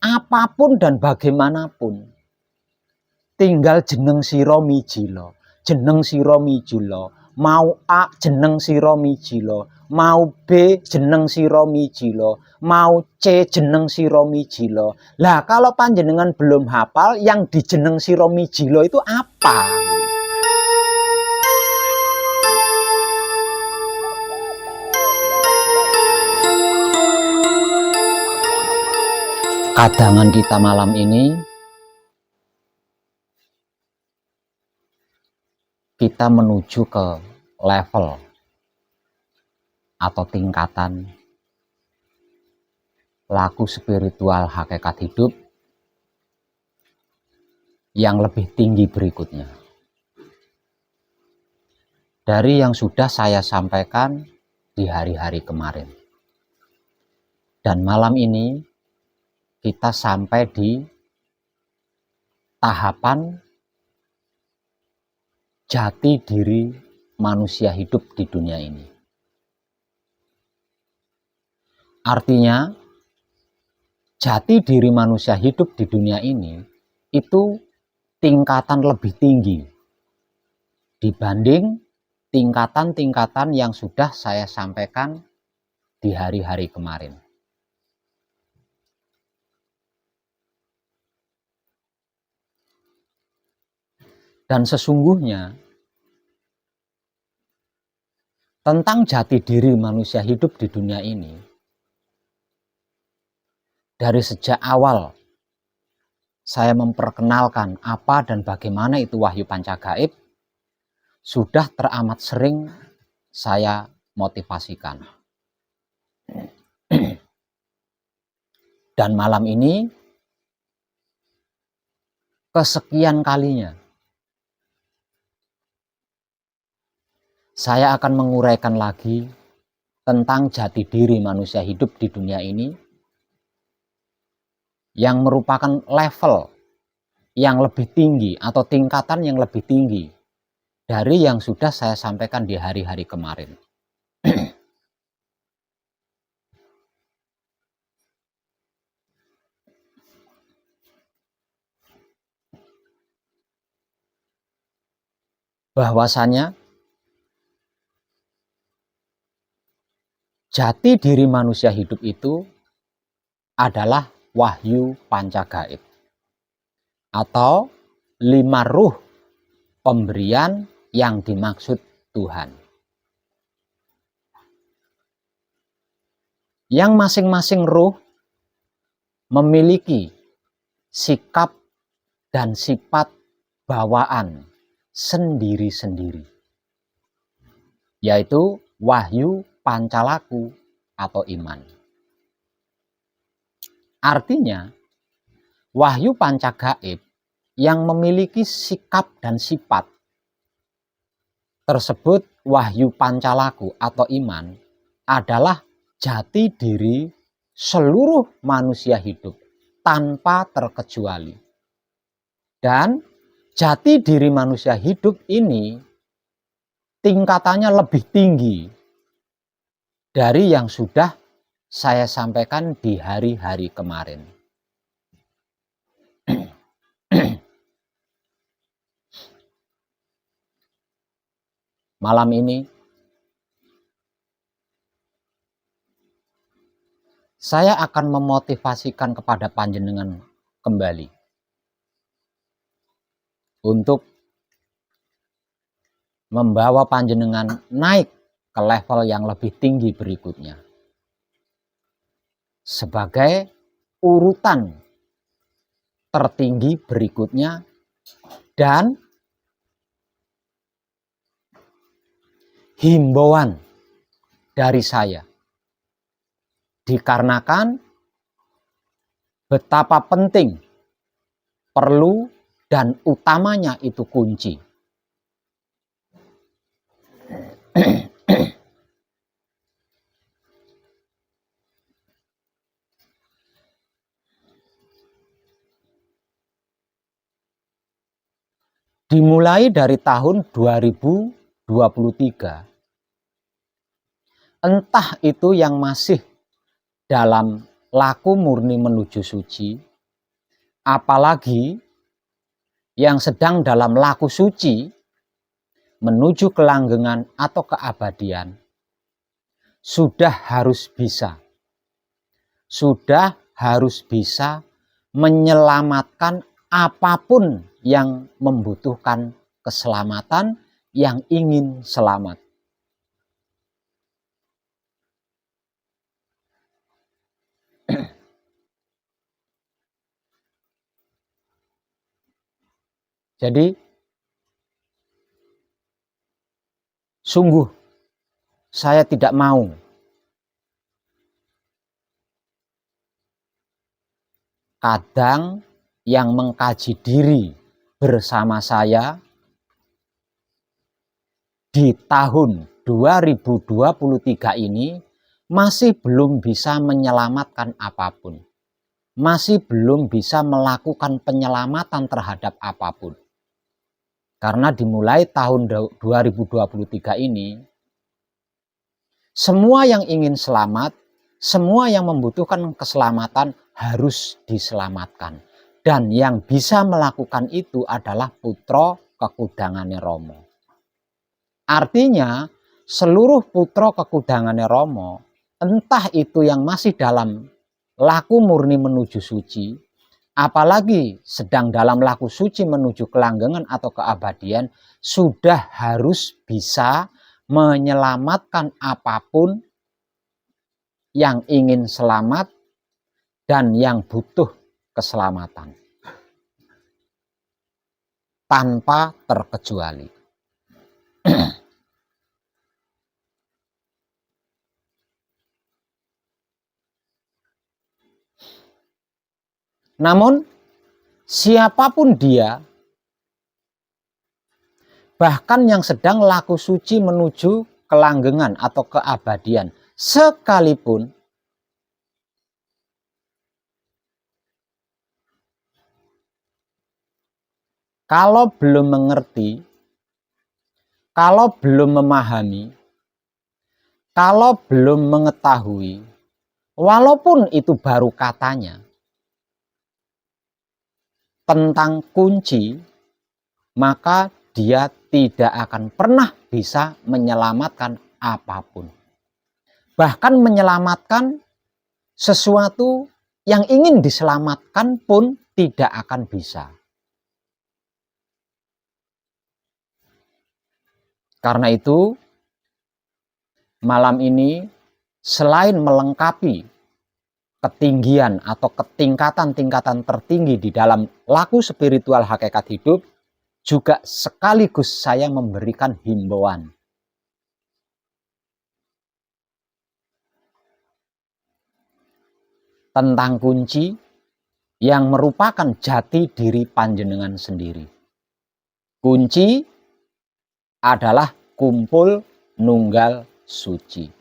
apapun dan bagaimanapun, tinggal jeneng sira mijila, jeneng sira mijula, mau A jeneng sira mijila, mau B jeneng sira mijila, mau C jeneng sira mijila. Lah kalau panjenengan belum hafal, yang dijeneng sira mijila itu apa? Kadangan kita malam ini, kita menuju ke level atau tingkatan laku spiritual hakikat hidup yang lebih tinggi berikutnya. Dari yang sudah saya sampaikan di hari-hari kemarin. Dan malam ini kita sampai di tahapan jati diri manusia hidup di dunia ini. Artinya, jati diri manusia hidup di dunia ini itu tingkatan lebih tinggi dibanding tingkatan-tingkatan yang sudah saya sampaikan di hari-hari kemarin. Dan sesungguhnya tentang jati diri manusia hidup di dunia ini, dari sejak awal saya memperkenalkan apa dan bagaimana itu wahyu pancagaib, sudah teramat sering saya motivasikan. Dan malam ini kesekian kalinya saya akan menguraikan lagi tentang jati diri manusia hidup di dunia ini yang merupakan level yang lebih tinggi atau tingkatan yang lebih tinggi dari yang sudah saya sampaikan di hari-hari kemarin. Bahwasanya jati diri manusia hidup itu adalah wahyu pancagaib atau 5 ruh pemberian yang dimaksud Tuhan. Yang masing-masing ruh memiliki sikap dan sifat bawaan sendiri-sendiri, yaitu wahyu pancalaku atau iman. Artinya, wahyu pancagaib yang memiliki sikap dan sifat tersebut, wahyu pancalaku atau iman, adalah jati diri seluruh manusia hidup tanpa terkecuali. Dan jati diri manusia hidup ini tingkatannya lebih tinggi dari yang sudah saya sampaikan di hari-hari kemarin. Malam ini saya akan memotivasikan kepada panjenengan kembali untuk membawa panjenengan naik ke level yang lebih tinggi berikutnya. Sebagai urutan tertinggi berikutnya dan himbauan dari saya. Dikarenakan betapa penting, perlu, dan utamanya itu kunci. Dimulai dari tahun 2023, entah itu yang masih dalam laku murni menuju suci apalagi yang sedang dalam laku suci menuju kelanggengan atau keabadian, sudah harus bisa menyelamatkan apapun yang membutuhkan keselamatan, yang ingin selamat. Jadi sungguh saya tidak mau kadang yang mengkaji diri bersama saya di tahun 2023 ini masih belum bisa menyelamatkan apapun. Masih belum bisa melakukan penyelamatan terhadap apapun. Karena dimulai tahun 2023 ini, semua yang ingin selamat, semua yang membutuhkan keselamatan harus diselamatkan. Dan yang bisa melakukan itu adalah putra kekudangane Rama. Artinya, seluruh putra kekudangane Rama, entah itu yang masih dalam laku murni menuju suci, apalagi sedang dalam laku suci menuju kelanggengan atau keabadian, sudah harus bisa menyelamatkan apapun yang ingin selamat dan yang butuh keselamatan. Tanpa terkecuali. Namun, siapapun dia, bahkan yang sedang laku suci menuju kelanggengan atau keabadian, sekalipun, kalau belum mengerti, kalau belum memahami, kalau belum mengetahui, walaupun itu baru katanya, tentang kunci, maka dia tidak akan pernah bisa menyelamatkan apapun. Bahkan menyelamatkan sesuatu yang ingin diselamatkan pun tidak akan bisa. Karena itu, malam ini selain melengkapi ketinggian atau ketingkatan-tingkatan tertinggi di dalam laku spiritual hakikat hidup, juga sekaligus saya memberikan himbauan. Tentang kunci yang merupakan jati diri panjenengan sendiri. Kunci adalah kumpul nunggal suci.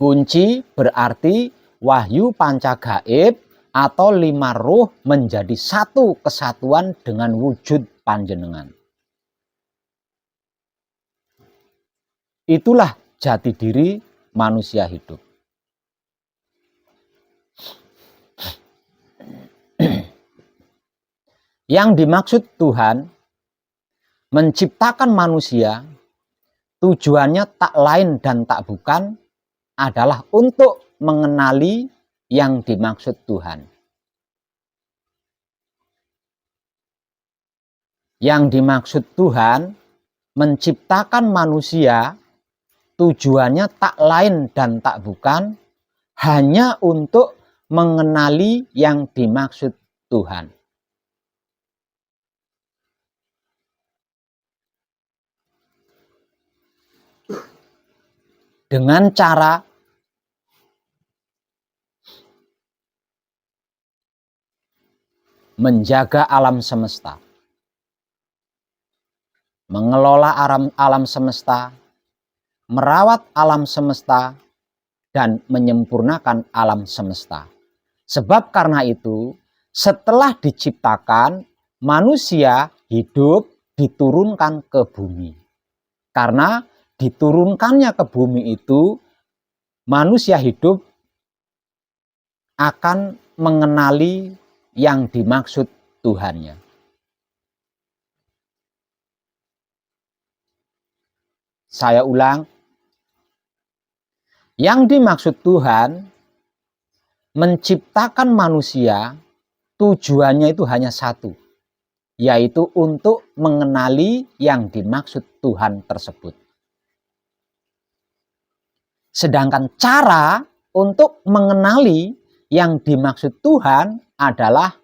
Kunci berarti wahyu panca gaib atau 5 ruh menjadi satu kesatuan dengan wujud panjenengan. Itulah jati diri manusia hidup. Yang dimaksud Tuhan menciptakan manusia, tujuannya tak lain dan tak bukan adalah untuk mengenali yang dimaksud Tuhan. Yang dimaksud Tuhan menciptakan manusia, tujuannya tak lain dan tak bukan hanya untuk mengenali yang dimaksud Tuhan. Dengan cara menjaga alam semesta, mengelola alam semesta, merawat alam semesta, dan menyempurnakan alam semesta. Sebab karena itu, setelah diciptakan, manusia hidup diturunkan ke bumi. Karena diturunkannya ke bumi itu, manusia hidup akan mengenali yang dimaksud Tuhannya. Saya ulang, yang dimaksud Tuhan menciptakan manusia, tujuannya itu hanya satu, yaitu untuk mengenali yang dimaksud Tuhan tersebut. Sedangkan cara untuk mengenali yang dimaksud Tuhan adalah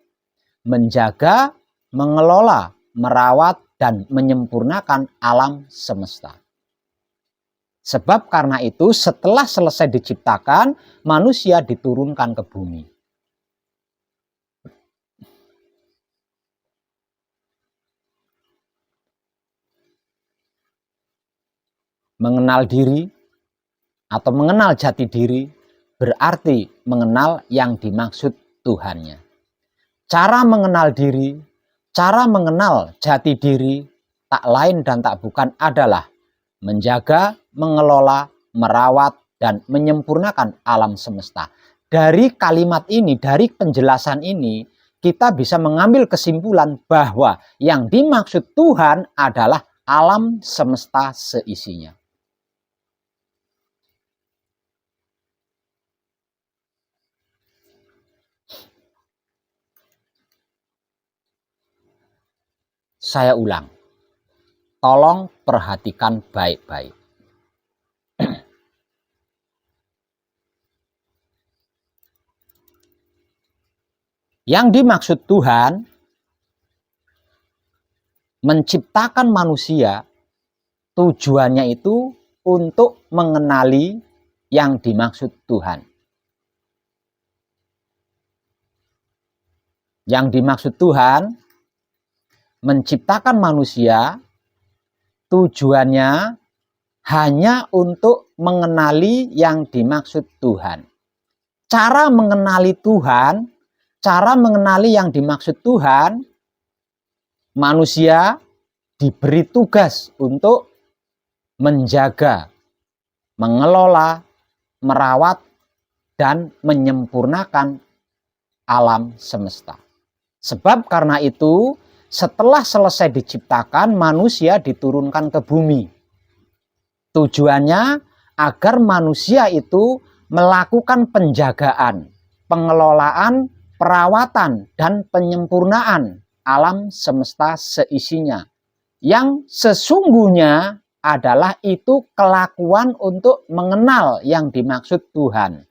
menjaga, mengelola, merawat, dan menyempurnakan alam semesta. Sebab karena itu setelah selesai diciptakan, manusia diturunkan ke bumi. Mengenal diri atau mengenal jati diri berarti mengenal yang dimaksud Tuhannya. Cara mengenal diri, cara mengenal jati diri tak lain dan tak bukan adalah menjaga, mengelola, merawat, dan menyempurnakan alam semesta. Dari kalimat ini, dari penjelasan ini, kita bisa mengambil kesimpulan bahwa yang dimaksud Tuhan adalah alam semesta seisinya. Saya ulang, tolong perhatikan baik-baik. Yang dimaksud Tuhan menciptakan manusia, tujuannya itu untuk mengenali yang dimaksud Tuhan. Yang dimaksud Tuhan menciptakan manusia, tujuannya hanya untuk mengenali yang dimaksud Tuhan. Cara mengenali Tuhan, cara mengenali yang dimaksud Tuhan, manusia diberi tugas untuk menjaga, mengelola, merawat, dan menyempurnakan alam semesta. Sebab karena itu, setelah selesai diciptakan, manusia diturunkan ke bumi. Tujuannya agar manusia itu melakukan penjagaan, pengelolaan, perawatan, dan penyempurnaan alam semesta seisinya. Yang sesungguhnya adalah itu kelakuan untuk mengenal yang dimaksud Tuhan.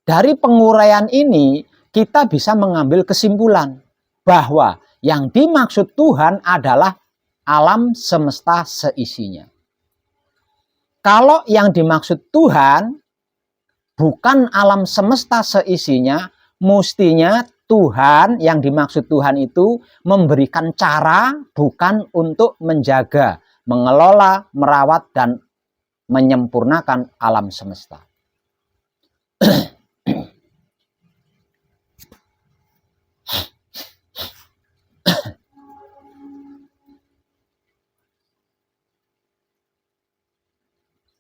Dari penguraian ini, kita bisa mengambil kesimpulan bahwa yang dimaksud Tuhan adalah alam semesta seisinya. Kalau yang dimaksud Tuhan bukan alam semesta seisinya, mestinya Tuhan, yang dimaksud Tuhan itu memberikan cara bukan untuk menjaga, mengelola, merawat, dan menyempurnakan alam semesta.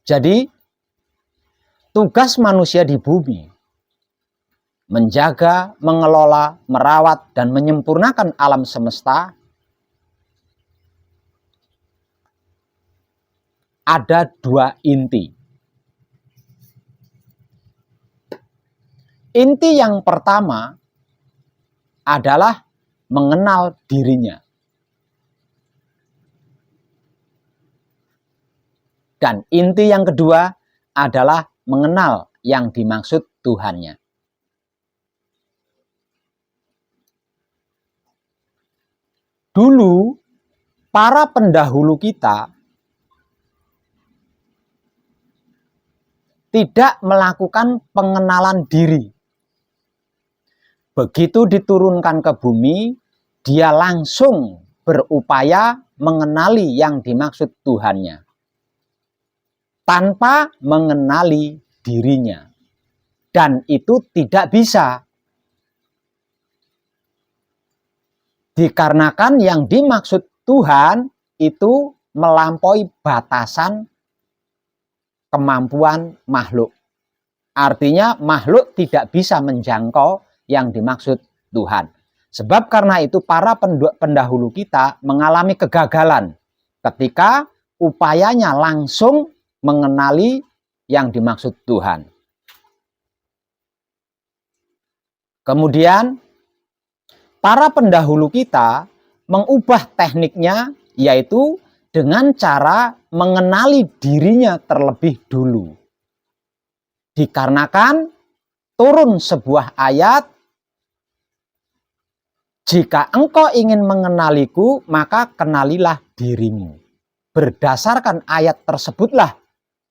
Jadi, tugas manusia di bumi menjaga, mengelola, merawat, dan menyempurnakan alam semesta ada dua inti. Inti yang pertama adalah mengenal dirinya. Dan inti yang kedua adalah mengenal yang dimaksud Tuhannya. Dulu, para pendahulu kita tidak melakukan pengenalan diri. Begitu diturunkan ke bumi, dia langsung berupaya mengenali yang dimaksud Tuhannya, tanpa mengenali dirinya. Dan itu tidak bisa. Dikarenakan yang dimaksud Tuhan itu melampaui batasan kemampuan makhluk. Artinya makhluk tidak bisa menjangkau yang dimaksud Tuhan. Sebab karena itu para pendahulu kita mengalami kegagalan ketika upayanya langsung mengenali yang dimaksud Tuhan. Kemudian para pendahulu kita mengubah tekniknya, yaitu dengan cara mengenali dirinya terlebih dulu. Dikarenakan turun sebuah ayat, jika engkau ingin mengenaliku, maka kenalilah dirimu. Berdasarkan ayat tersebutlah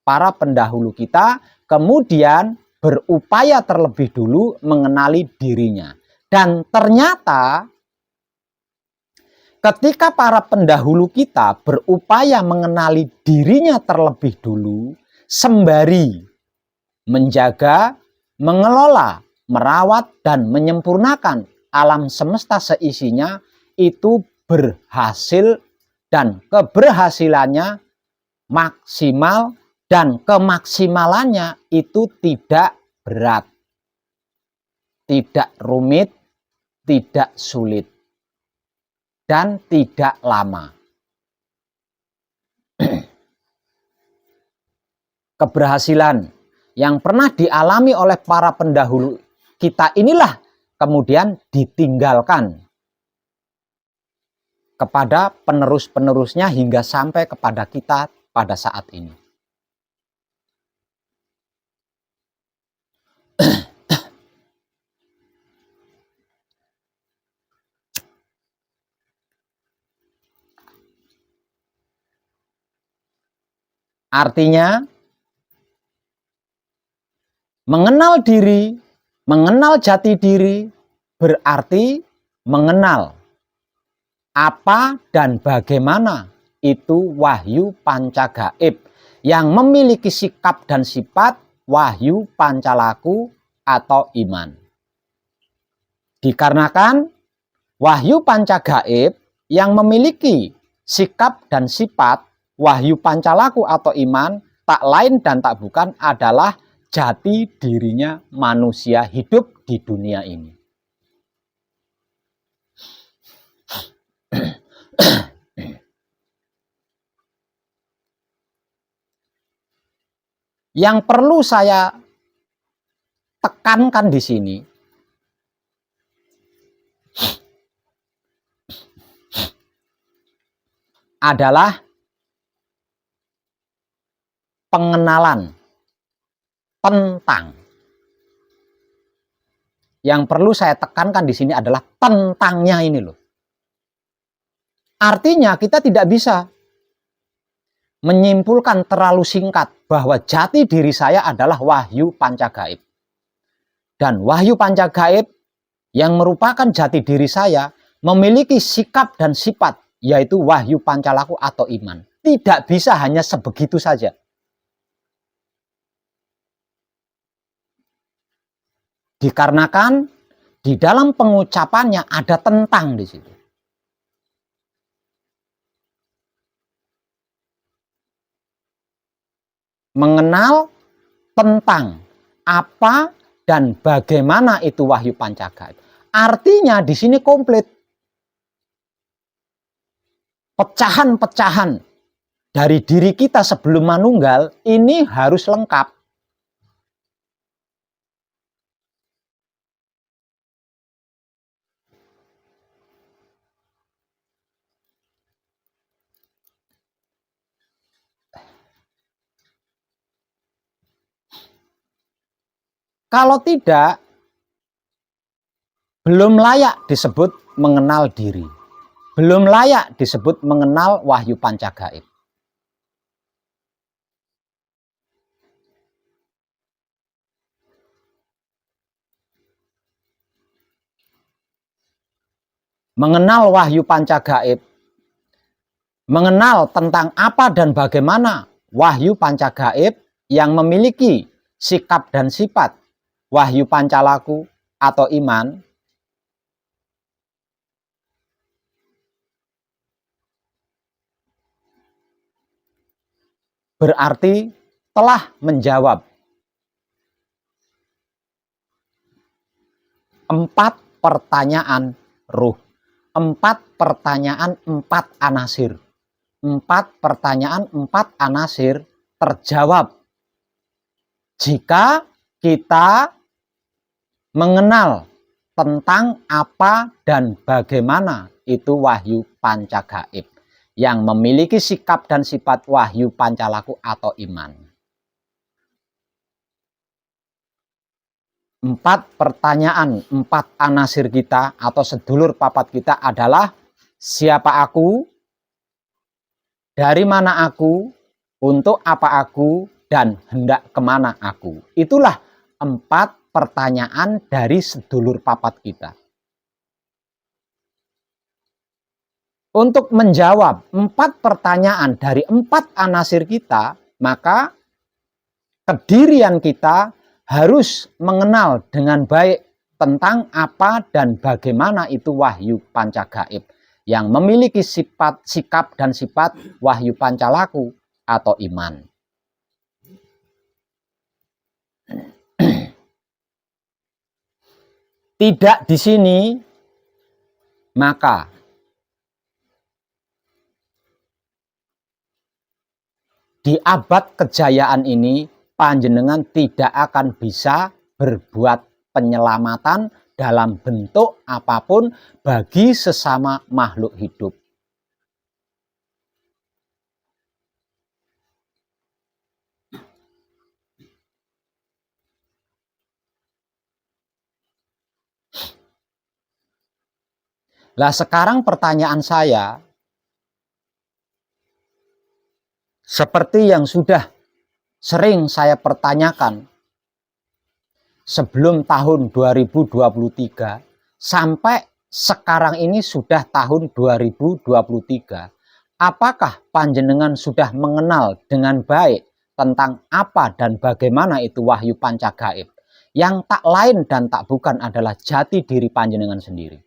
para pendahulu kita kemudian berupaya terlebih dulu mengenali dirinya. Dan ternyata ketika para pendahulu kita berupaya mengenali dirinya terlebih dulu, sembari menjaga, mengelola, merawat, dan menyempurnakan alam semesta seisinya, itu berhasil dan keberhasilannya maksimal, dan kemaksimalannya itu tidak berat, tidak rumit, tidak sulit, dan tidak lama. Keberhasilan yang pernah dialami oleh para pendahulu kita inilah kemudian ditinggalkan kepada penerus-penerusnya hingga sampai kepada kita pada saat ini. Artinya, mengenal diri, mengenal jati diri, berarti mengenal apa dan bagaimana itu wahyu pancagaib yang memiliki sikap dan sifat wahyu pancalaku atau iman. Dikarenakan wahyu pancagaib yang memiliki sikap dan sifat wahyu pancalaku atau iman tak lain dan tak bukan adalah jati dirinya manusia hidup di dunia ini. Yang perlu saya tekankan di sini adalah pengenalan tentang. Yang perlu saya tekankan di sini adalah tentangnya ini loh. Artinya kita tidak bisa menyimpulkan terlalu singkat bahwa jati diri saya adalah wahyu pancagaib. Dan wahyu pancagaib yang merupakan jati diri saya memiliki sikap dan sifat, yaitu wahyu pancalaku atau iman. Tidak bisa hanya sebegitu saja. Dikarenakan di dalam pengucapannya ada tentang di situ. Mengenal tentang apa dan bagaimana itu wahyu pancagaib. Artinya di sini komplit. Pecahan-pecahan dari diri kita sebelum manunggal ini harus lengkap. Kalau tidak, belum layak disebut mengenal diri. Belum layak disebut mengenal wahyu pancagaib. Mengenal wahyu pancagaib, mengenal tentang apa dan bagaimana wahyu pancagaib yang memiliki sikap dan sifat wahyu pancalaku atau iman, berarti telah menjawab 4 pertanyaan ruh. 4 pertanyaan 4 anasir. 4 pertanyaan 4 anasir terjawab jika kita mengenal tentang apa dan bagaimana itu wahyu pancagaib yang memiliki sikap dan sifat wahyu pancalaku atau iman. 4 pertanyaan 4 anasir kita atau sedulur papat kita adalah siapa aku, dari mana aku, untuk apa aku, dan hendak kemana aku. Itulah 4 pertanyaan dari sedulur papat kita. Untuk menjawab 4 pertanyaan dari 4 anasir kita, maka kedirian kita harus mengenal dengan baik tentang apa dan bagaimana itu wahyu pancagaib yang memiliki sifat, sikap dan sifat wahyu pancalaku atau iman. Tidak di sini, maka di abad kejayaan ini panjenengan tidak akan bisa berbuat penyelamatan dalam bentuk apapun bagi sesama makhluk hidup. Lah sekarang pertanyaan saya, seperti yang sudah sering saya pertanyakan sebelum tahun 2023 sampai sekarang ini sudah tahun 2023. Apakah panjenengan sudah mengenal dengan baik tentang apa dan bagaimana itu wahyu pancagaib? Yang tak lain dan tak bukan adalah jati diri panjenengan sendiri.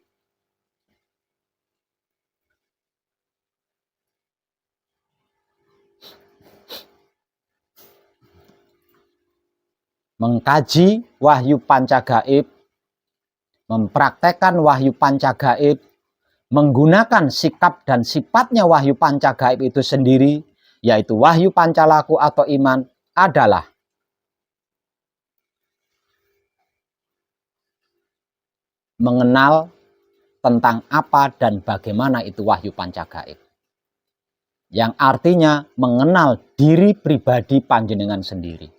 Mengkaji wahyu pancagaib, mempraktekkan wahyu pancagaib, menggunakan sikap dan sifatnya wahyu pancagaib itu sendiri, yaitu wahyu pancalaku atau iman, adalah mengenal tentang apa dan bagaimana itu wahyu pancagaib. Yang artinya mengenal diri pribadi panjenengan sendiri.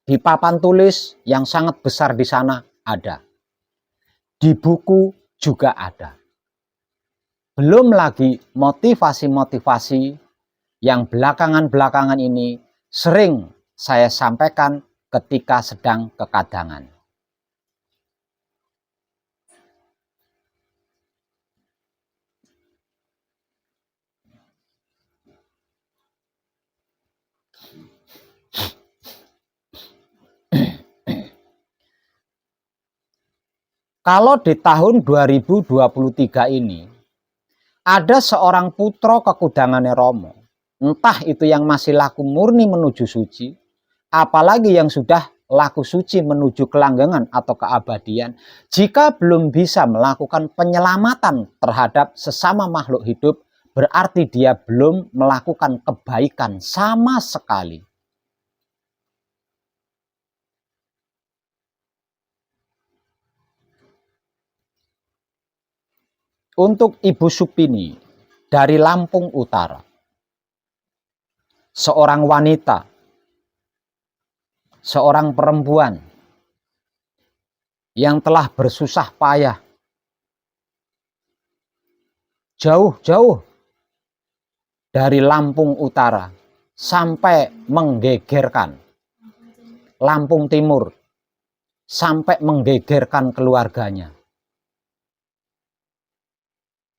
Di papan tulis yang sangat besar di sana ada. Di buku juga ada. Belum lagi motivasi-motivasi yang belakangan-belakangan ini sering saya sampaikan ketika sedang kekadangan. Kalau di tahun 2023 ini ada seorang putra kekudangannya Romo, entah itu yang masih laku murni menuju suci, apalagi yang sudah laku suci menuju kelanggengan atau keabadian, jika belum bisa melakukan penyelamatan terhadap sesama makhluk hidup, berarti dia belum melakukan kebaikan sama sekali. Untuk Ibu Supini dari Lampung Utara, seorang wanita, seorang perempuan yang telah bersusah payah jauh-jauh dari Lampung Utara sampai menggegerkan Lampung Timur, sampai menggegerkan keluarganya.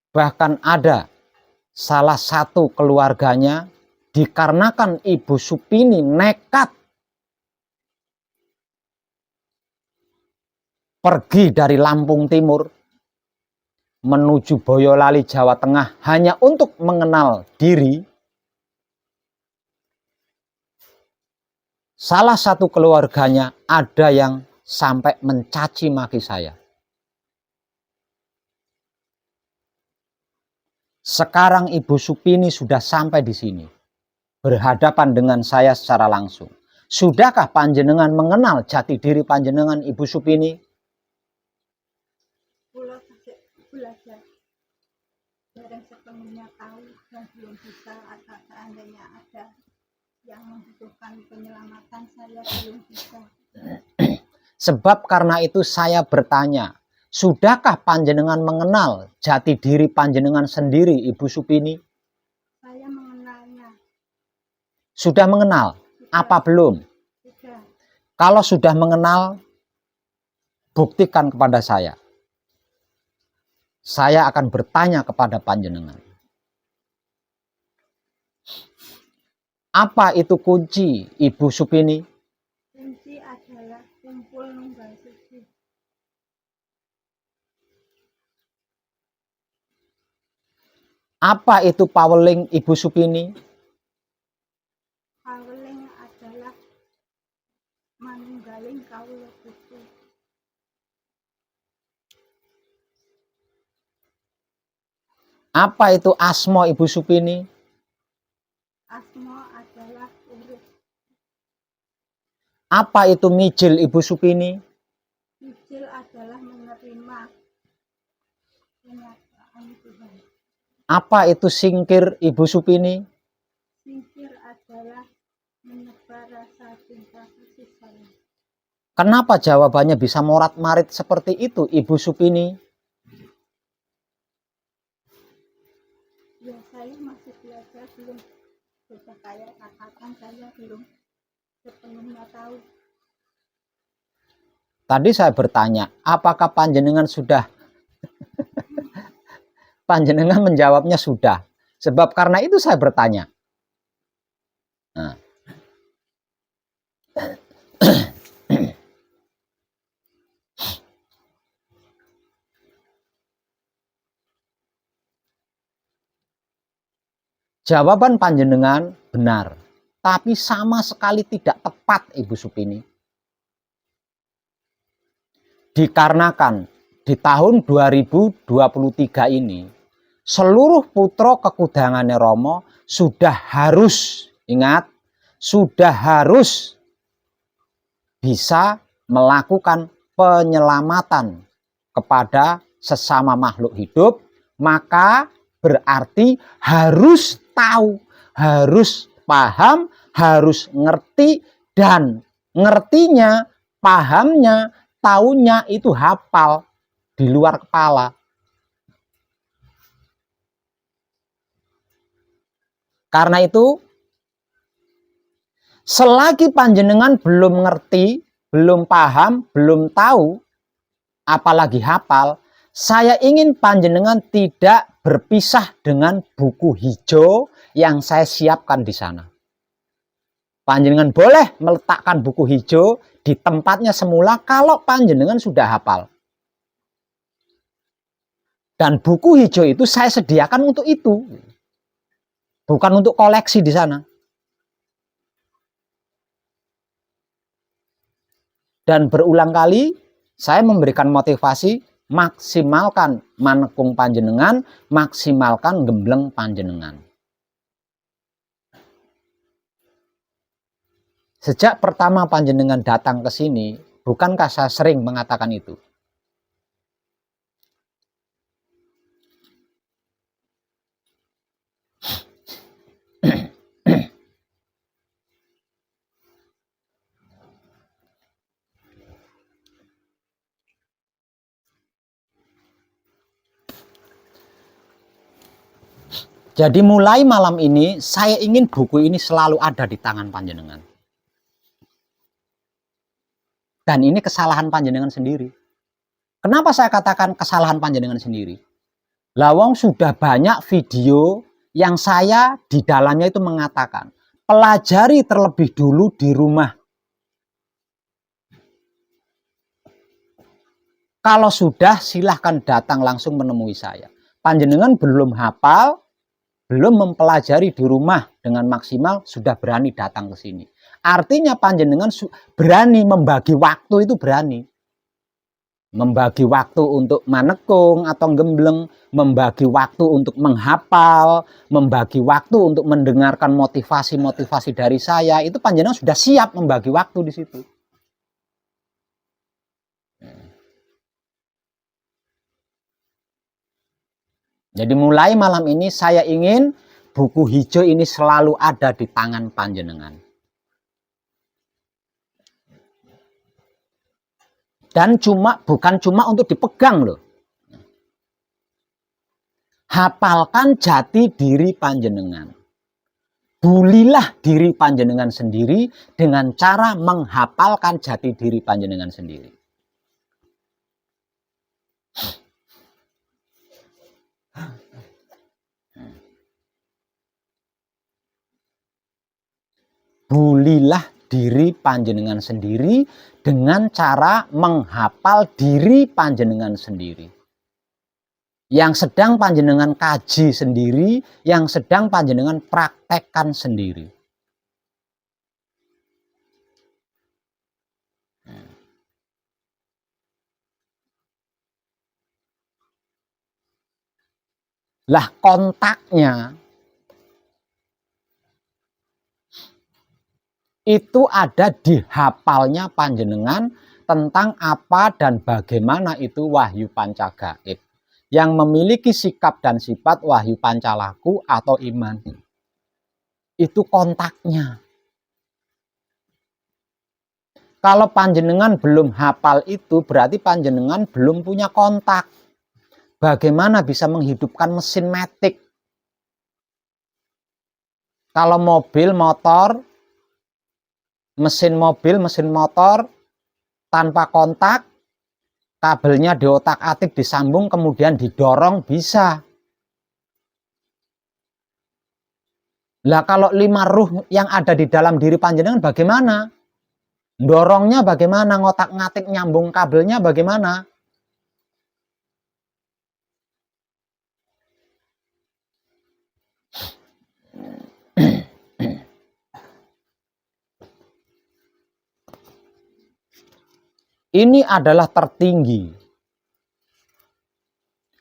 Bahkan ada salah satu keluarganya dikarenakan Ibu Supini nekat pergi dari Lampung Timur menuju Boyolali, Jawa Tengah hanya untuk mengenal diri, salah satu keluarganya ada yang sampai mencaci maki saya. Sekarang Ibu Supini sudah sampai di sini, berhadapan dengan saya secara langsung. Sudahkah panjenengan mengenal jati diri panjenengan, Ibu Supini? Kula belajar bareng sepenuhnya tahu dan belum bisa, atau seandainya ada yang membutuhkan penyelamatan, saya belum bisa. Sebab karena itu saya bertanya, sudahkah panjenengan mengenal jati diri panjenengan sendiri, Ibu Supini? Saya mengenalnya. Sudah mengenal? Apa belum? Sudah. Kalau sudah mengenal, buktikan kepada saya. Saya akan bertanya kepada panjenengan. Apa itu kunci, Ibu Supini? Kunci adalah kumpul nunggal suci. Apa itu paweling, Ibu Supini? Paweling adalah manunggaling kawula Gusti. Apa itu asma, Ibu Supini? Asma adalah urip. Apa itu mijil, Ibu Supini? Mijil adalah menerima kenyataan Tuhan. Apa itu singkir, Ibu Supini? Singkir adalah menebar rasa cinta kasih sayang. Kenapa jawabannya bisa morat-marit seperti itu, Ibu Supini? Ya, saya masih belajar, belum bisa saya katakan, saya belum sepenuhnya tahu. Tadi saya bertanya, apakah panjenengan sudah? Panjenengan menjawabnya sudah. Sebab karena itu saya bertanya. Nah. Jawaban panjenengan benar, tapi sama sekali tidak tepat, Ibu Supini. Dikarenakan di tahun 2023 ini, seluruh putra kekudangannya Romo sudah harus, ingat, sudah harus bisa melakukan penyelamatan kepada sesama makhluk hidup, maka berarti harus tahu, harus paham, harus ngerti, dan ngertinya, pahamnya, taunya itu hafal di luar kepala. Karena itu, selagi panjenengan belum ngerti, belum paham, belum tahu, apalagi hafal, saya ingin panjenengan tidak berpisah dengan buku hijau yang saya siapkan di sana. Panjenengan boleh meletakkan buku hijau di tempatnya semula kalau panjenengan sudah hafal. Dan buku hijau itu saya sediakan untuk itu. Bukan untuk koleksi di sana. Dan berulang kali saya memberikan motivasi, maksimalkan manekung panjenengan, maksimalkan gembleng panjenengan. Sejak pertama panjenengan datang ke sini, bukankah saya sering mengatakan itu? Jadi mulai malam ini, saya ingin buku ini selalu ada di tangan panjenengan. Dan ini kesalahan panjenengan sendiri. Kenapa saya katakan kesalahan panjenengan sendiri? Lawang sudah banyak video yang saya di dalamnya itu mengatakan, pelajari terlebih dulu di rumah. Kalau sudah, silahkan datang langsung menemui saya. Panjenengan belum hafal, belum mempelajari di rumah dengan maksimal, sudah berani datang ke sini. Artinya panjenengan berani membagi waktu, itu berani. Membagi waktu untuk manekung atau gembleng, membagi waktu untuk menghafal, membagi waktu untuk mendengarkan motivasi-motivasi dari saya, itu panjenengan sudah siap membagi waktu di situ. Jadi mulai malam ini saya ingin buku hijau ini selalu ada di tangan panjenengan. Dan bukan cuma untuk dipegang loh. Hafalkan jati diri panjenengan. Bulilah diri panjenengan sendiri dengan cara menghafalkan jati diri panjenengan sendiri. Bulilah diri panjenengan sendiri dengan cara menghafal diri panjenengan sendiri. Yang sedang panjenengan kaji sendiri, yang sedang panjenengan praktekkan sendiri. Lah kontaknya itu ada di hafalnya panjenengan tentang apa dan bagaimana itu wahyu pancagaib yang memiliki sikap dan sifat wahyu pancalaku atau iman. Itu kontaknya. Kalau panjenengan belum hafal itu berarti panjenengan belum punya kontak. Bagaimana bisa menghidupkan mesin matic? Kalau mobil, motor, mesin mobil, mesin motor tanpa kontak, kabelnya diotak-atik, disambung, kemudian didorong, bisa. Lah kalau 5 ruh yang ada di dalam diri panjenengan bagaimana? Dorongnya bagaimana? Ngotak-ngatik nyambung kabelnya bagaimana? Ini adalah tertinggi.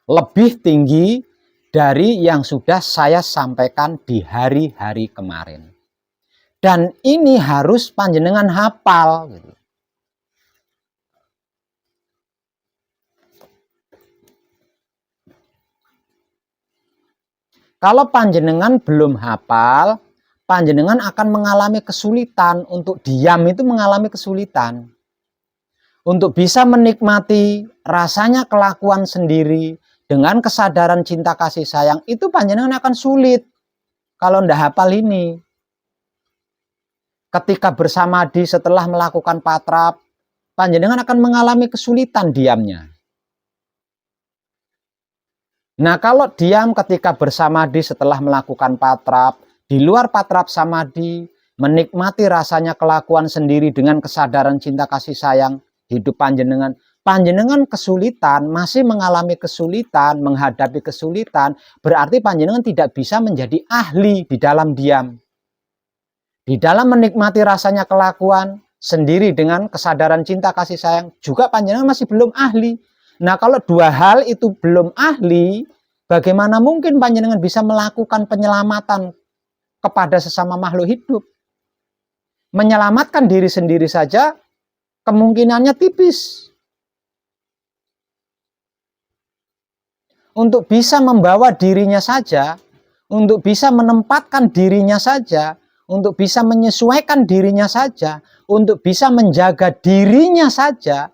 Lebih tinggi dari yang sudah saya sampaikan di hari-hari kemarin. Dan ini harus panjenengan hafal. Kalau panjenengan belum hafal, panjenengan akan mengalami kesulitan. Untuk diam itu mengalami kesulitan. Untuk bisa menikmati rasanya kelakuan sendiri dengan kesadaran cinta kasih sayang, itu panjenengan akan sulit kalau ndak hafal ini. Ketika bersamadi setelah melakukan patrap, panjenengan akan mengalami kesulitan diamnya. Nah, kalau diam ketika bersamadi setelah melakukan patrap, di luar patrap samadi, menikmati rasanya kelakuan sendiri dengan kesadaran cinta kasih sayang, hidup panjenengan kesulitan, masih mengalami kesulitan, menghadapi kesulitan, berarti panjenengan tidak bisa menjadi ahli di dalam diam. Di dalam menikmati rasanya kelakuan sendiri dengan kesadaran cinta kasih sayang, juga panjenengan masih belum ahli. Nah, kalau dua hal itu belum ahli, bagaimana mungkin panjenengan bisa melakukan penyelamatan kepada sesama makhluk hidup? Menyelamatkan diri sendiri saja kemungkinannya tipis. Untuk bisa membawa dirinya saja, untuk bisa menempatkan dirinya saja, untuk bisa menyesuaikan dirinya saja, untuk bisa menjaga dirinya saja,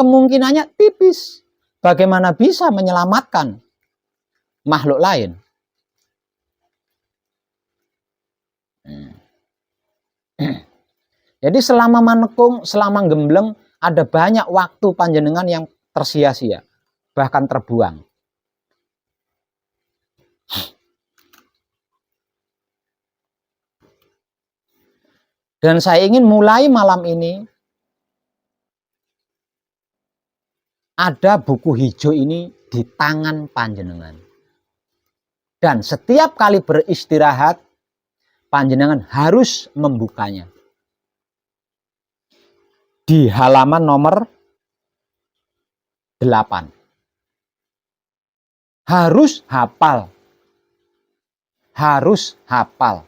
kemungkinannya tipis. Bagaimana bisa menyelamatkan makhluk lain? Jadi selama manekung, selama gembleng, ada banyak waktu panjenengan yang tersia-sia, bahkan terbuang. Dan saya ingin mulai malam ini ada buku hijau ini di tangan panjenengan. Dan setiap kali beristirahat, panjenengan harus membukanya. Di halaman nomor 8. Harus hafal. Harus hafal.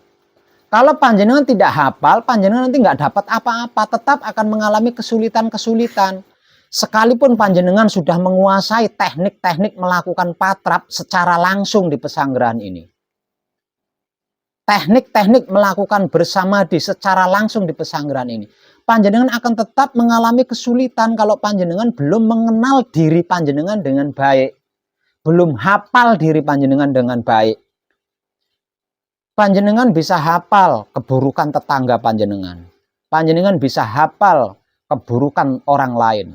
Kalau panjenengan tidak hafal, panjenengan nanti nggak dapat apa-apa, tetap akan mengalami kesulitan-kesulitan. Sekalipun panjenengan sudah menguasai teknik-teknik melakukan patrap secara langsung di pesanggrahan ini. Teknik-teknik melakukan bersamadi secara langsung di pesanggrahan ini. Panjenengan akan tetap mengalami kesulitan kalau panjenengan belum mengenal diri panjenengan dengan baik. Belum hafal diri panjenengan dengan baik. Panjenengan bisa hafal keburukan tetangga panjenengan. Panjenengan bisa hafal keburukan orang lain.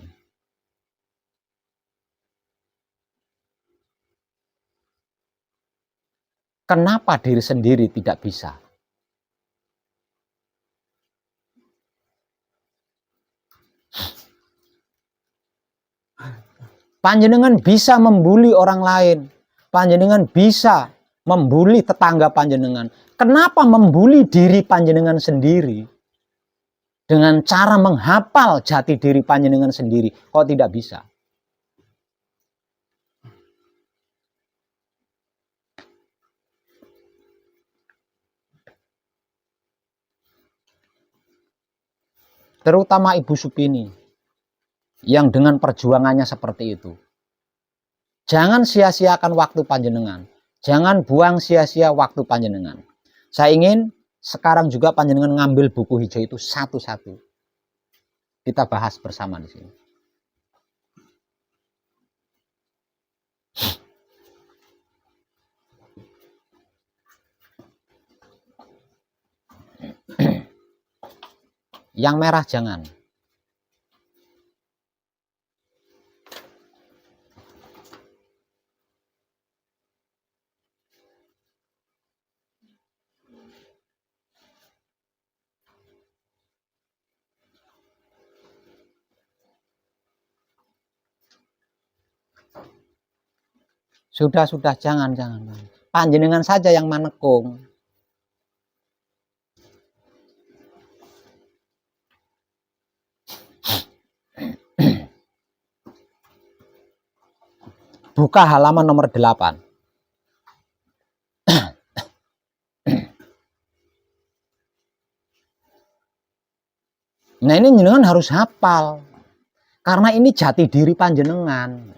Kenapa diri sendiri tidak bisa? Panjenengan bisa membuli orang lain. Panjenengan bisa membuli tetangga panjenengan. Kenapa membuli diri panjenengan sendiri? Dengan cara menghafal jati diri panjenengan sendiri. Kok tidak bisa? Terutama Ibu Supini, yang dengan perjuangannya seperti itu. Jangan sia-siakan waktu panjenengan. Jangan buang sia-sia waktu panjenengan. Saya ingin sekarang juga panjenengan ngambil buku hijau itu satu-satu. Kita bahas bersama di sini. Yang merah jangan. Sudah, jangan. Panjenengan saja yang manekung. Buka halaman nomor 8. Nah, ini jenengan harus hafal. Karena ini jati diri panjenengan.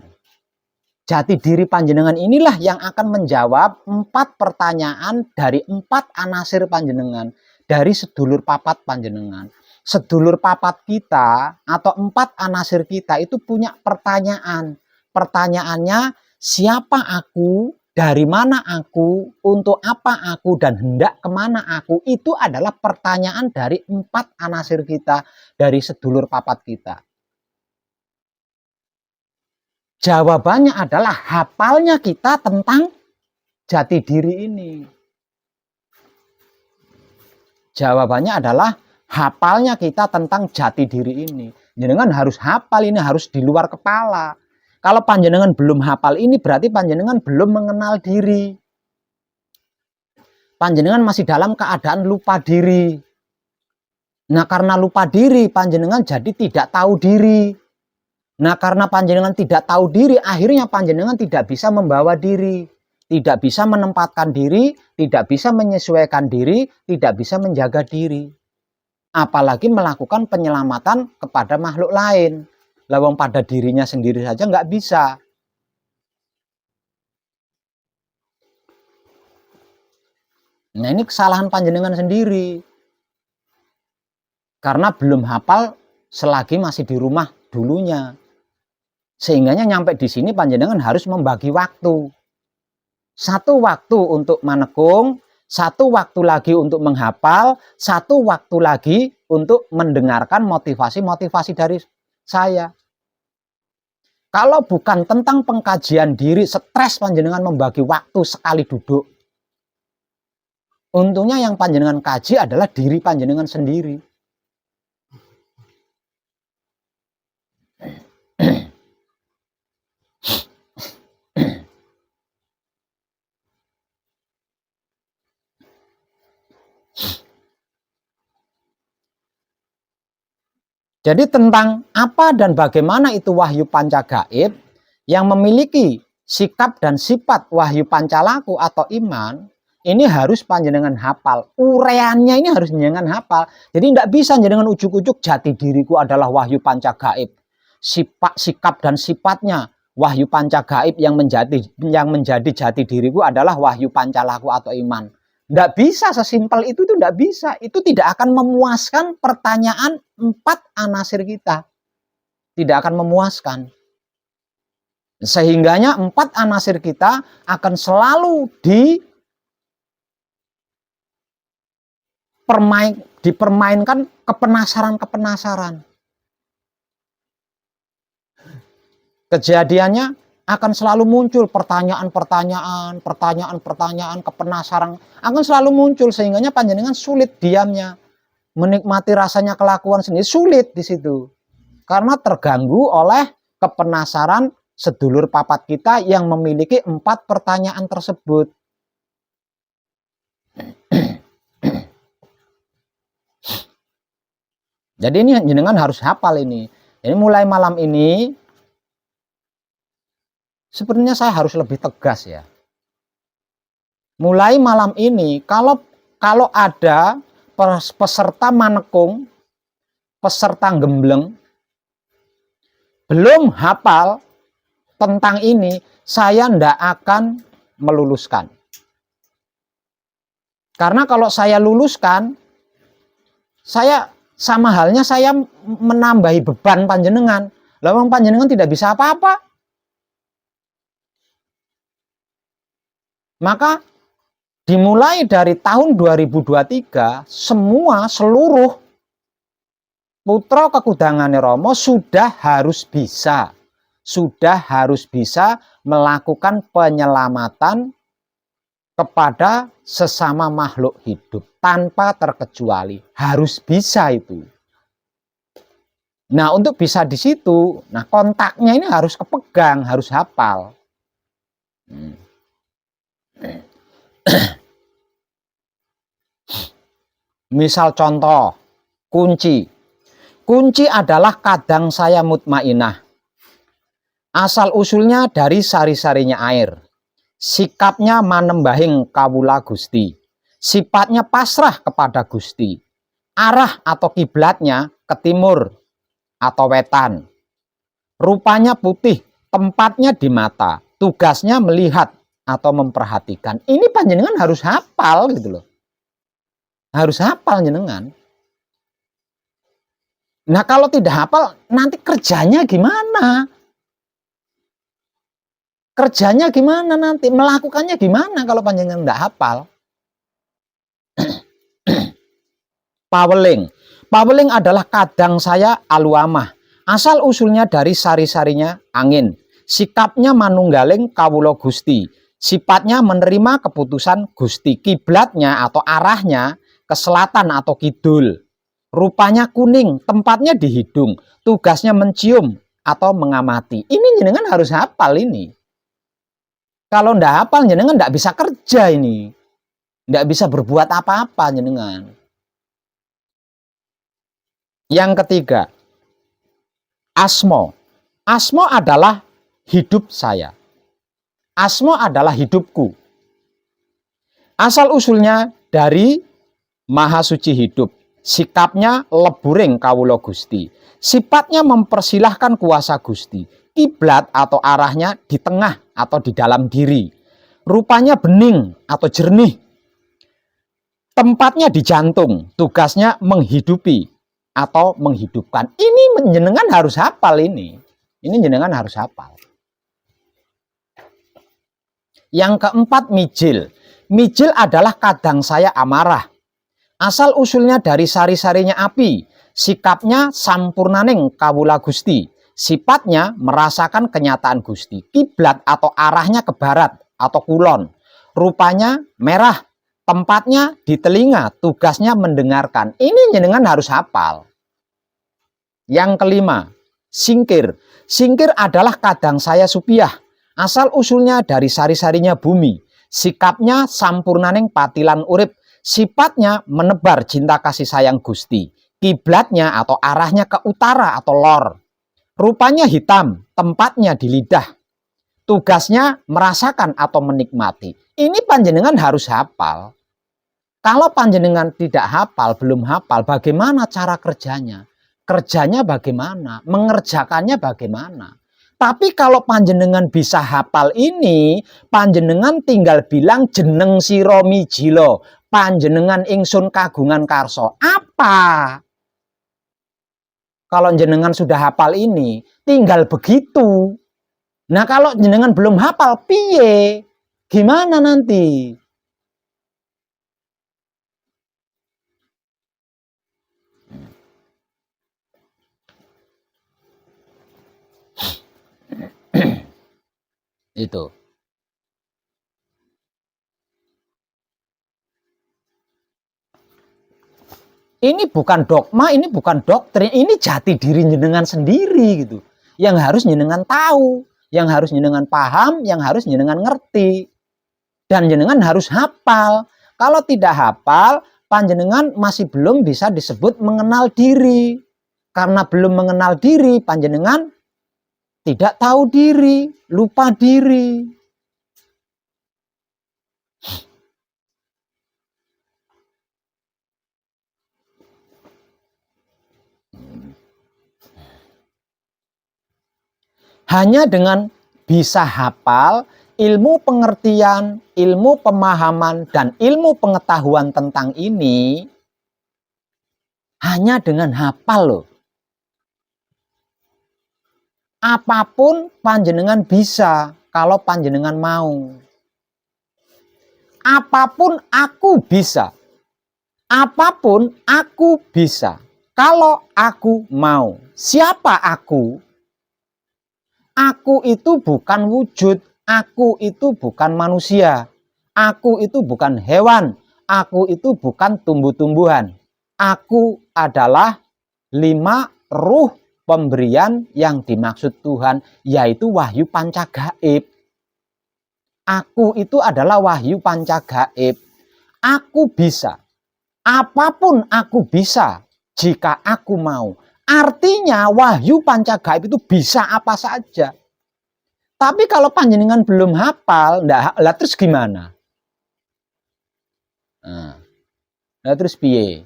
Jati diri panjenengan inilah yang akan menjawab 4 pertanyaan dari 4 anasir panjenengan. Dari sedulur papat panjenengan. Sedulur papat kita atau 4 anasir kita itu punya pertanyaan. Pertanyaannya, siapa aku, dari mana aku, untuk apa aku, dan hendak kemana aku. Itu adalah pertanyaan dari 4 anasir kita, dari sedulur papat kita. Jawabannya adalah hafalnya kita tentang jati diri ini. Jawabannya adalah hafalnya kita tentang jati diri ini. Jenengan harus hafal ini, harus di luar kepala. Kalau panjenengan belum hafal ini, berarti panjenengan belum mengenal diri. Panjenengan masih dalam keadaan lupa diri. Nah, karena lupa diri, panjenengan jadi tidak tahu diri. Nah, karena panjenengan tidak tahu diri, akhirnya panjenengan tidak bisa membawa diri, tidak bisa menempatkan diri, tidak bisa menyesuaikan diri, tidak bisa menjaga diri. Apalagi melakukan penyelamatan kepada makhluk lain. Lawang pada dirinya sendiri saja nggak bisa. Nah, ini kesalahan panjenengan sendiri. Karena belum hafal selagi masih di rumah dulunya. Sehingganya nyampe di sini panjenengan harus membagi waktu. 1 waktu untuk manekung, 1 waktu lagi untuk menghafal, 1 waktu lagi untuk mendengarkan motivasi-motivasi dari saya. Kalau bukan tentang pengkajian diri, stres panjenengan membagi waktu sekali duduk. Untungnya yang panjenengan kaji adalah diri panjenengan sendiri. Jadi tentang apa dan bagaimana itu wahyu panca gaib yang memiliki sikap dan sifat wahyu pancalaku atau iman, ini harus panjenengan hafal. Ureannya ini harus panjenengan hafal. Jadi tidak bisa jenengan ujuk-ujuk jati diriku adalah wahyu panca gaib. Sikap dan sifatnya wahyu panca gaib yang menjadi jati diriku adalah wahyu pancalaku atau iman. Tidak bisa sesimpel itu tidak bisa. Itu tidak akan memuaskan pertanyaan 4 anasir kita. Tidak akan memuaskan. Sehingganya 4 anasir kita akan selalu dipermainkan kepenasaran-kepenasaran. Kejadiannya akan selalu muncul pertanyaan-pertanyaan, kepenasaran akan selalu muncul sehingganya panjenengan sulit diamnya, menikmati rasanya kelakuan sendiri sulit di situ karena terganggu oleh kepenasaran sedulur papat kita yang memiliki 4 pertanyaan tersebut. Jadi ini jenengan harus hafal ini. Jadi mulai malam ini sebenarnya saya harus lebih tegas ya. Mulai malam ini kalau ada peserta manekung, peserta gembleng belum hafal tentang ini, saya ndak akan meluluskan. Karena kalau saya luluskan, saya sama halnya saya menambahi beban panjenengan. Lalu panjenengan tidak bisa apa-apa. Maka dimulai dari tahun 2023, seluruh putra kekudangane Rama sudah harus bisa melakukan penyelamatan kepada sesama makhluk hidup tanpa terkecuali. Harus bisa itu. Nah, untuk bisa di situ, nah kontaknya ini harus kepegang, harus hafal. Misal contoh, kunci. Kunci adalah kadang saya mutmainah. Asal usulnya dari sari-sarinya air. Sikapnya manembahing kawula Gusti. Sifatnya pasrah kepada Gusti. Arah atau kiblatnya ke timur atau wetan. Rupanya putih, tempatnya di mata. Tugasnya melihat atau memperhatikan. Ini panjenengan harus hafal gitu loh. Harus hafal jenengan. Nah, kalau tidak hafal nanti kerjanya gimana? Kerjanya gimana nanti? Melakukannya gimana kalau panjenengan tidak hafal? Paweling. Paweling adalah kadang saya aluamah. Asal usulnya dari sari-sarinya angin. Sikapnya manunggaling kawula Gusti. Sifatnya menerima keputusan Gusti. Kiblatnya atau arahnya ke selatan atau kidul. Rupanya kuning, tempatnya di hidung. Tugasnya mencium atau mengamati. Ini jenengan harus hafal ini. Kalau ndak hafal jenengan ndak bisa kerja ini. Ndak bisa berbuat apa-apa jenengan. Yang ketiga, asmo. Asmo adalah hidup saya. Asmo adalah hidupku. Asal usulnya dari Maha Suci Hidup. Sikapnya leburing kawula Gusti. Sifatnya mempersilahkan kuasa Gusti. Kiblat atau arahnya di tengah atau di dalam diri. Rupanya bening atau jernih. Tempatnya di jantung. Tugasnya menghidupi atau menghidupkan. Ini jenengan harus hafal ini. Ini jenengan harus hafal. Yang keempat, mijil. Mijil adalah kadang saya amarah. Asal usulnya dari sari-sarinya api. Sikapnya sampurnaning kawula Gusti. Sifatnya merasakan kenyataan Gusti. Kiblat atau arahnya ke barat atau kulon. Rupanya merah. Tempatnya di telinga. Tugasnya mendengarkan. Ini jenengan harus hafal. Yang kelima, singkir. Singkir adalah kadang saya supiah. Asal usulnya dari sari-sarinya bumi. Sikapnya sampurnaning patilan urip. Sifatnya menebar cinta kasih sayang Gusti. kiblatnya atau arahnya ke utara atau lor. Rupanya hitam, tempatnya di lidah. Tugasnya merasakan atau menikmati. Ini panjenengan harus hafal. Kalau panjenengan tidak hafal, belum hafal, bagaimana cara kerjanya? Kerjanya bagaimana? Mengerjakannya bagaimana? Tapi kalau panjenengan bisa hafal ini, panjenengan tinggal bilang jeneng sira mijila, panjenengan ingsun kagungan karso. Apa? Kalau jenengan sudah hafal ini, tinggal begitu. Nah, kalau jenengan belum hafal, piye? Gimana nanti? Itu. Ini bukan dogma, ini bukan doktrin, ini jati diri jenengan sendiri gitu. Yang harus jenengan tahu, yang harus jenengan paham, yang harus jenengan ngerti. Dan jenengan harus hafal. Kalau tidak hafal, panjenengan masih belum bisa disebut mengenal diri. Karena belum mengenal diri, panjenengan tidak tahu diri, lupa diri. Hanya dengan bisa hafal, ilmu pengertian, ilmu pemahaman, dan ilmu pengetahuan tentang ini, hanya dengan hafal loh. Apapun panjenengan bisa kalau panjenengan mau. Apapun aku bisa. Apapun aku bisa kalau aku mau. Siapa aku? Aku itu bukan wujud. Aku itu bukan manusia. Aku itu bukan hewan. Aku itu bukan tumbuh-tumbuhan. Aku adalah 5 ruh pemberian yang dimaksud Tuhan, yaitu wahyu pancagaib. Aku itu adalah wahyu pancagaib. Aku bisa. Apapun aku bisa jika aku mau. Artinya wahyu pancagaib itu bisa apa saja. Tapi kalau panjenengan belum hafal, lah terus gimana? Lah terus piye?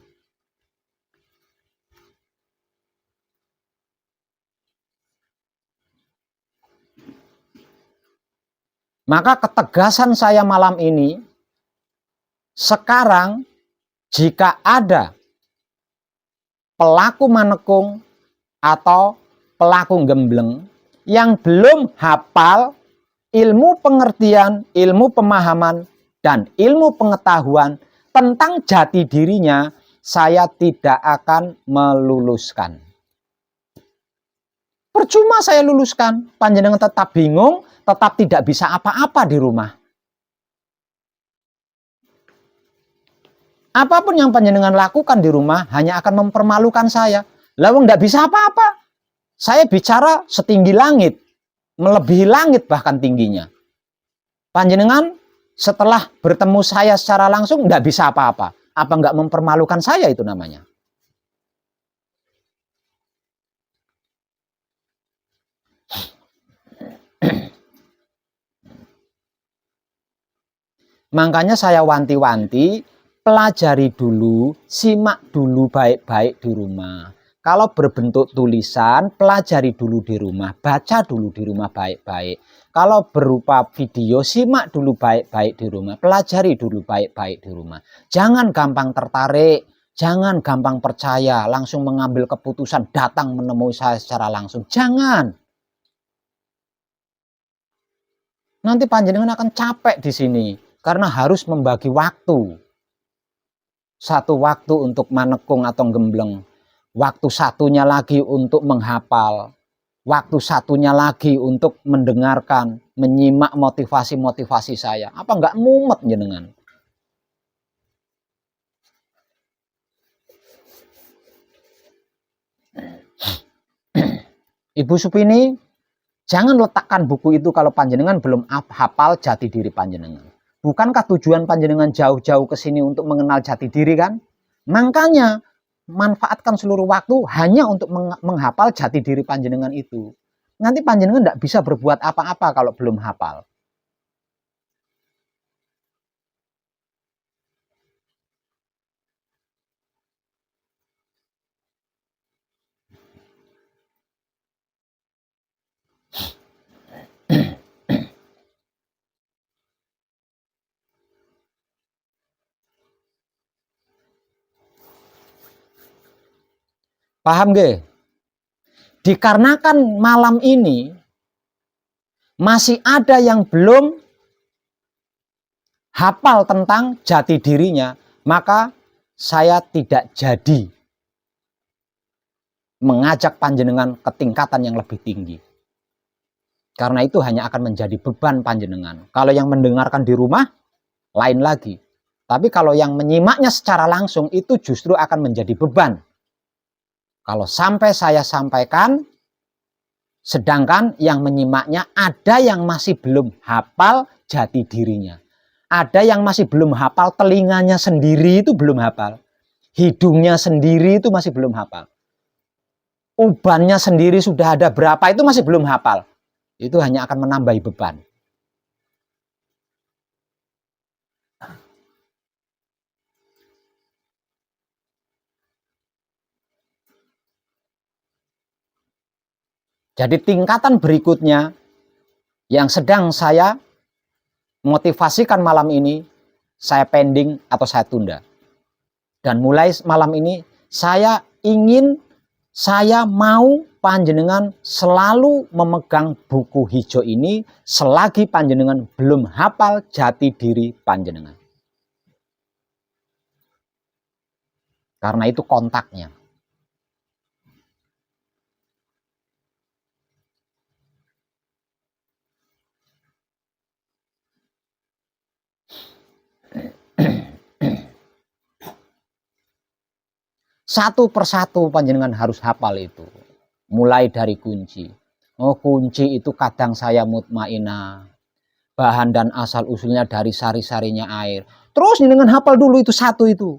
Maka ketegasan saya malam ini, sekarang jika ada pelaku manekung atau pelaku gembleng yang belum hafal ilmu pengertian, ilmu pemahaman, dan ilmu pengetahuan tentang jati dirinya, saya tidak akan meluluskan. Percuma saya luluskan, panjenengan tetap bingung, tetap tidak bisa apa-apa di rumah. Apapun yang panjenengan lakukan di rumah hanya akan mempermalukan saya. Lawang tidak bisa apa-apa. Saya bicara setinggi langit, melebihi langit bahkan tingginya. Panjenengan setelah bertemu saya secara langsung tidak bisa apa-apa. Apa enggak mempermalukan saya itu namanya? Makanya saya wanti-wanti, pelajari dulu, simak dulu baik-baik di rumah. Kalau berbentuk tulisan, pelajari dulu di rumah, baca dulu di rumah baik-baik. Kalau berupa video, simak dulu baik-baik di rumah, pelajari dulu baik-baik di rumah. Jangan gampang tertarik, jangan gampang percaya, langsung mengambil keputusan, datang menemui saya secara langsung. Jangan. Nanti panjenengan akan capek di sini. Karena harus membagi waktu. Satu waktu untuk manekung atau gembleng. Waktu satunya lagi untuk menghafal. Waktu satunya lagi untuk mendengarkan, menyimak motivasi-motivasi saya. Apa enggak mumet jenengan? Ibu Supini, jangan letakkan buku itu kalau panjenengan belum hafal jati diri panjenengan. Bukankah tujuan panjenengan jauh-jauh ke sini untuk mengenal jati diri kan? Makanya manfaatkan seluruh waktu hanya untuk menghafal jati diri panjenengan itu. Nanti panjenengan tidak bisa berbuat apa-apa kalau belum hafal. Paham nggih? Dikarenakan malam ini masih ada yang belum hafal tentang jati dirinya, maka saya tidak jadi mengajak panjenengan ke tingkatan yang lebih tinggi. Karena itu hanya akan menjadi beban panjenengan. Kalau yang mendengarkan di rumah, lain lagi. Tapi kalau yang menyimaknya secara langsung, itu justru akan menjadi beban. Kalau sampai saya sampaikan, sedangkan yang menyimaknya ada yang masih belum hafal jati dirinya. Ada yang masih belum hafal telinganya sendiri itu belum hafal. Hidungnya sendiri itu masih belum hafal. Ubannya sendiri sudah ada berapa itu masih belum hafal. Itu hanya akan menambahi beban. Jadi tingkatan berikutnya yang sedang saya motivasikan malam ini, saya pending atau saya tunda. Dan mulai malam ini saya mau panjenengan selalu memegang buku hijau ini selagi panjenengan belum hafal jati diri panjenengan. Karena itu kontaknya. Satu persatu panjenengan harus hafal itu. Mulai dari kunci. Oh, kunci itu kadang saya mutmainah. Bahan dan asal usulnya dari sari-sarinya air. Terus dengan hafal dulu itu satu itu.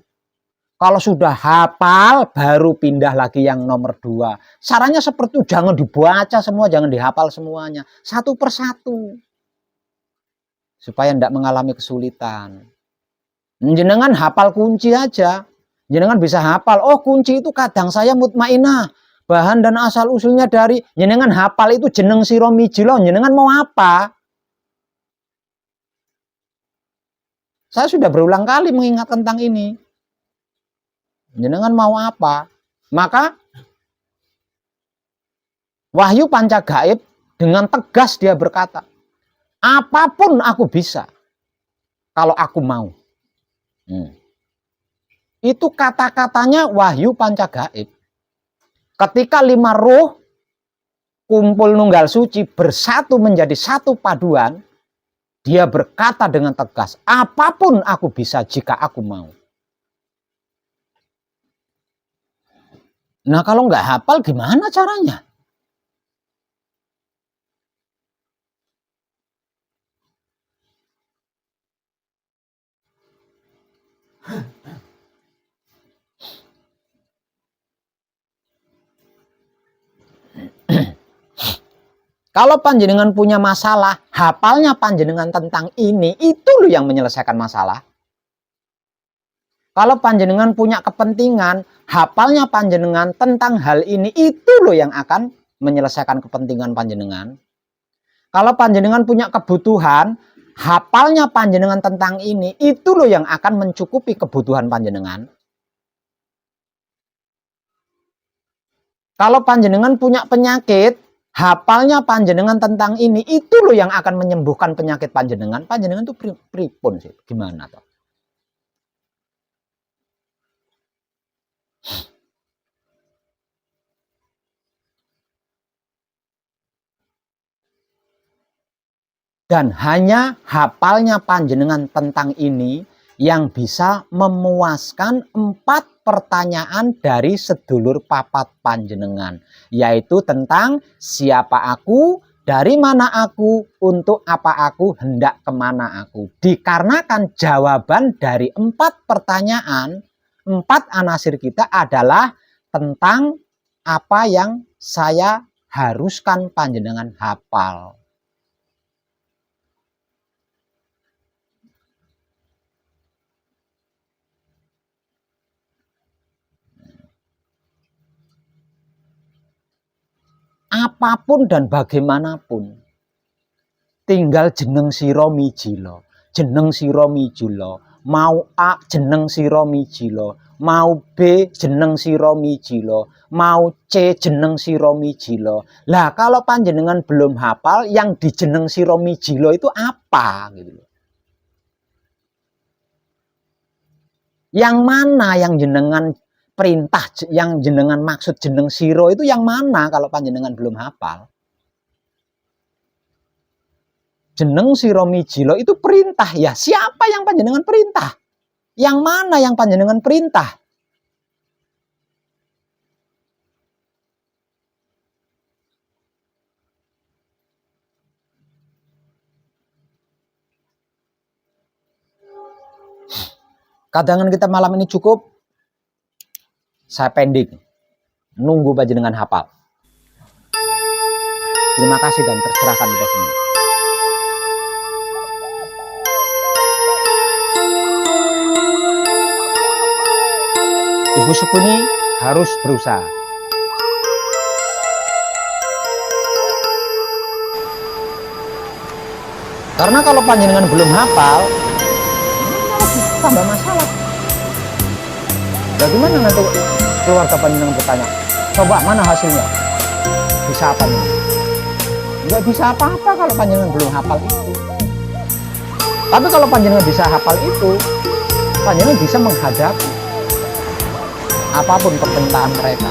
Kalau sudah hafal, baru pindah lagi yang nomor 2. Sarannya seperti itu, jangan dibaca semua, jangan dihafal semuanya. Satu persatu. Supaya tidak mengalami kesulitan. Jenengan hafal kunci aja. Jenengan bisa hafal, oh kunci itu kadang saya mutmainah. Bahan dan asal usulnya dari, jenengan hafal itu jeneng sira mijila, jenengan mau apa? Saya sudah berulang kali mengingat tentang ini. Jenengan mau apa? Maka Wahyu Panca Gaib dengan tegas dia berkata, apapun aku bisa kalau aku mau. Itu kata-katanya Wahyu Panca Gaib. Ketika 5 roh kumpul nunggal suci bersatu menjadi satu paduan, dia berkata dengan tegas, apapun aku bisa jika aku mau. Nah kalau nggak hafal gimana caranya? Kalau panjenengan punya masalah, hafalnya panjenengan tentang ini, itu loh yang menyelesaikan masalah. Kalau panjenengan punya kepentingan, hafalnya panjenengan tentang hal ini, itu loh yang akan menyelesaikan kepentingan panjenengan. Kalau panjenengan punya kebutuhan, hafalnya panjenengan tentang ini, itu loh yang akan mencukupi kebutuhan panjenengan. Kalau panjenengan punya penyakit, hafalnya panjenengan tentang ini, itu loh yang akan menyembuhkan penyakit panjenengan. Panjenengan itu pripun sih? Gimana toh? Dan hanya hafalnya panjenengan tentang ini yang bisa memuaskan 4 pertanyaan dari sedulur papat panjenengan. Yaitu tentang siapa aku, dari mana aku, untuk apa aku, hendak kemana aku. Dikarenakan jawaban dari 4 pertanyaan, 4 anasir kita adalah tentang apa yang saya haruskan panjenengan hafal. Apapun dan bagaimanapun, tinggal jeneng sira mijila, jeneng sira mijula, mau A jeneng sira mijila, mau B jeneng sira mijila, mau C jeneng sira mijila. Lah kalau panjenengan belum hafal, yang di jeneng sira mijila itu apa gitu. Yang mana yang jenengan perintah, yang jenengan maksud jeneng sira itu yang mana kalau panjenengan belum hafal? Jeneng sira mijila itu perintah ya. Siapa yang panjenengan perintah? Yang mana yang panjenengan perintah? Kadangan kita malam ini cukup. Saya pending. Nunggu panjenengan hafal. Terima kasih dan terserahkan kita semua. Ibu Sukuni harus berusaha. Karena kalau panjenengan belum hafal, tambah masalah. Bagaimana nanti keluarga panjenengan bertanya, coba mana hasilnya? Bisa apa nih? Nggak bisa apa-apa kalau panjenengan belum hafal itu. Tapi kalau panjenengan bisa hafal itu, panjenengan bisa menghadapi apapun permintaan mereka.